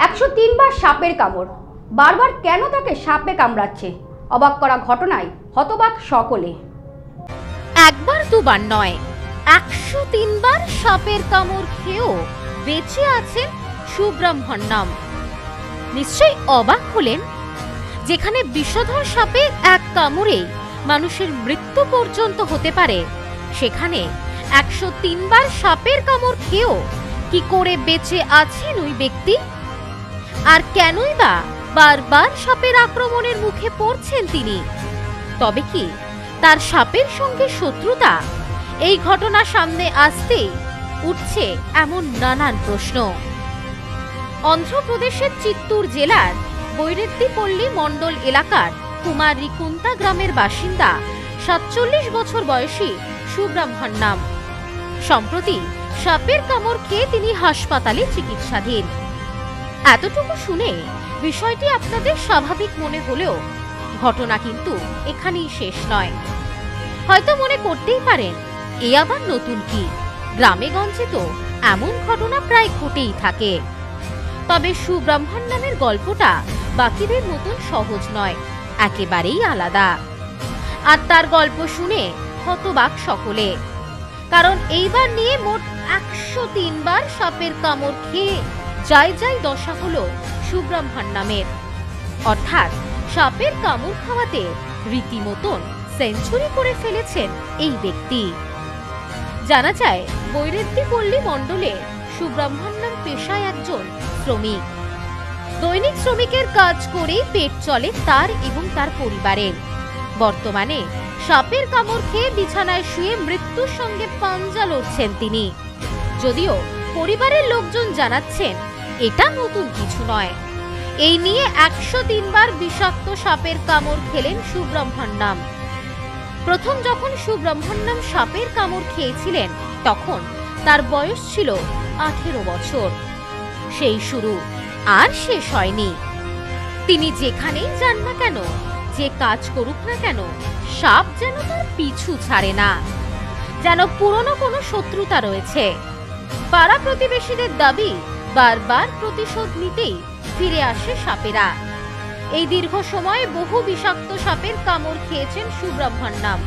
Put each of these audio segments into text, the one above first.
103 বার সাপের কামড়, বারবার কেন তাকে সাপে কামড়াচ্ছে? অবাক করা ঘটনায় হতবাক সকলে। একবার দুবার নয়, 103 বার সাপের কামড় খেয়েও বেঁচে আছেন সুব্রহ্মণ্যম। নিশ্চয়ই অবাক হলেন, যেখানে বিষধর সাপের এক কামড়ে মানুষের মৃত্যু পর্যন্ত হতে পারে, সেখানে 103 বার সাপের কামড় খেয়েও কি করে বেঁচে আছেন ওই ব্যক্তি? আর কেনই বা বারবার সাপের আক্রমণের মুখে পড়ছেন তিনি? তবে কি তার সাপের সঙ্গে শত্রুতা? এই ঘটনা সামনে আসতেই উঠছে এমন নানান প্রশ্ন। অন্ধ্রপ্রদেশের চিত্তুর জেলার বৈরেদ্দিপল্লী মণ্ডল এলাকার কুমারীকুন্তা গ্রামের বাসিন্দা 47 বছর বয়সী সুব্রহ্মণ্যম। সম্প্রতি সাপের কামড় খেয়ে তিনি হাসপাতালে চিকিৎসাধীন। এতটুকু শুনে বিষয়টি আপনাদের স্বাভাবিক মনে হলেও ঘটনা কিন্তু এখানেই শেষ নয়। হয়তো মনে করতেই পারেন, এ আবার নতুন কি? গ্রামে গঞ্জে তো এমন ঘটনা প্রায় ঘটেই থাকে। তবে সুব্রহ্মণ্যমের গল্পটা বাকিদের মতন সহজ নয়, একেবারেই আলাদা। আর তার গল্প শুনে হতবাক সকলে, কারণ এইবার নিয়ে মোট 103 বার সাপের কামড় খেয়ে যাই যাই দশা হলো সুব্রহ্মণ্যমের। অর্থাৎ সাপের কামড় খাওয়াতে রীতিমতন সেঞ্চুরি করে ফেলেছেন এই ব্যক্তি। জানা যায়, বৈরেদ্দিপল্লী মণ্ডলে সুব্রহ্মণ্যম পেশায় একজন শ্রমিক। দৈনিক শ্রমিকের কাজ করেই পেট চলে তার এবং তার পরিবারের। বর্তমানে সাপের কামড় খেয়ে বিছানায় শুয়ে মৃত্যুর সঙ্গে পাঞ্জা লড়ছেন তিনি। যদিও পরিবারের লোকজন জানাচ্ছেন এটা নতুন কিছু নয়। এই নিয়ে 103 বার বিষাক্ত সাপের কামড় খেলেন সুব্রহ্মণ্যম। প্রথম যখন সুব্রহ্মণ্যম সাপের কামড় খেয়েছিলেন, তখন তার বয়স ছিল 18 বছর। সেই শুরু, আর শেষ হয়নি। তিনি যেখানেই যান না কেন, যে কাজ করুক না কেন, সাপ যেন তার পিছু ছাড়ে না, যেন পুরনো কোনো শত্রুতা রয়েছে। পাড়া প্রতিবেশীদের দাবি, বারবার প্রতিশোধ নিতেই ফিরে আসে সাপেরা। এই দীর্ঘ সময়ে বহু বিষাক্ত সাপের কামড় খেয়েছেন সুব্রহ্মণ্যম।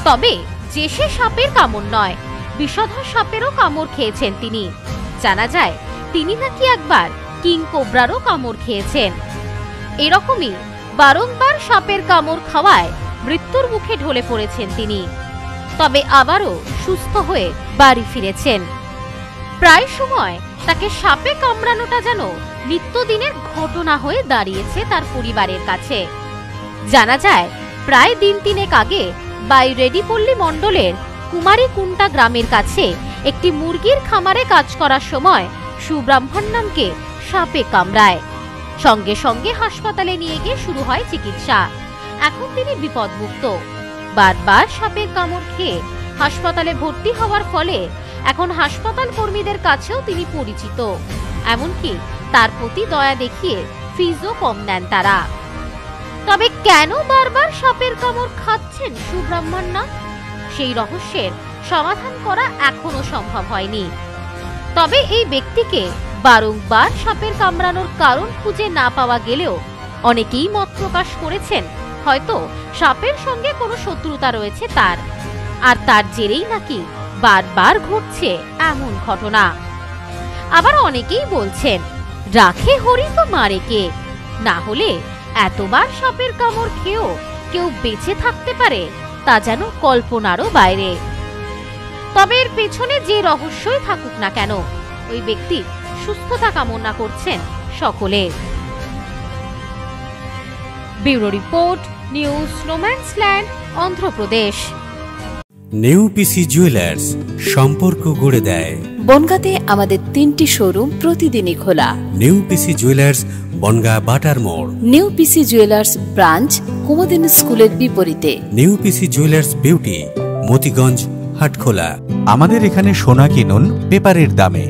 তবে যে সে সাপের কামড় নয়, বিষধর সাপেরও কামড় খেয়েছেন তিনি। জানা যায়, তিনি নাকি একবার কিং কোবরারও কামড় খেয়েছেন। এরকমই বারংবার সাপের কামড় খাওয়ায় মৃত্যুর মুখে ঢলে পড়েছেন তিনি। তবে আবারও সুস্থ হয়ে বাড়ি ফিরেছেন। প্রায় সময় তাকে সাপে কামড়ানোটা যেন নিত্যদিনের ঘটনা হয়ে দাঁড়িয়েছে তার পরিবারের কাছে। জানা যায়, প্রায় দিন তিনেক আগে বৈরেদ্দিপল্লী মণ্ডলের কুমারীকুন্টা গ্রামের কাছে একটি মুরগির খামারে কাজ করার সময় সুব্রহ্মণ্যমকে সাপে কামড়ায়। সঙ্গে সঙ্গে হাসপাতালে নিয়ে গিয়ে শুরু হয় চিকিৎসা। এখন তিনি বিপদমুক্ত। বারবার সাপের কামড় খেয়ে হাসপাতালে ভর্তি হওয়ার ফলে এখন হাসপাতাল কর্মীদের কাছেও তিনি পরিচিত। এমনকি তার প্রতি দয়া দেখিয়ে ফিজও কম নেন তারা। তবে কেন বারবার সাপের কামড় খাচ্ছেন সুব্রহ্মণ্যম, সেই রহস্যের সমাধান করা এখনো সম্ভব হয়নি। তবে এই ব্যক্তিকে বারংবার সাপের কামড়ানোর কারণ খুঁজে না পাওয়া গেলেও অনেকেই মত প্রকাশ করেছেন, হয়তো সাপের সঙ্গে কোনো শত্রুতা রয়েছে তার, আর তার জেরেই নাকি বারবার ঘটছে এমন ঘটনা। আবার অনেকেই বলছেন, রাখে হরি তো মারে কে, না হলে এতবার সাপের কামড় খেয়েও কেউ বেঁচে থাকতে পারে তা যেন কল্পনারও বাইরে। তবে এর পেছনে যে রহস্যই থাকুক না কেন, ওই ব্যক্তির সুস্থতা কামনা করছেন সকলে। Bureau report, news no man's land, Andhra Pradesh. New PC Jewellers, সম্পর্ক গড়ে দেয়। বনগাঁতে আমাদের 3টি শোরুম প্রতিদিনই খোলা। নিউ পিসি জুয়েলার্স, বনগাঁ বাটার মোড়। New PC Jewellers branch, Kumudini স্কুলের বিপরীতে। New PC Jewellers beauty, Motiganj, Hatkhola. আমাদের এখানে সোনা কিনুন পেপারের দামে।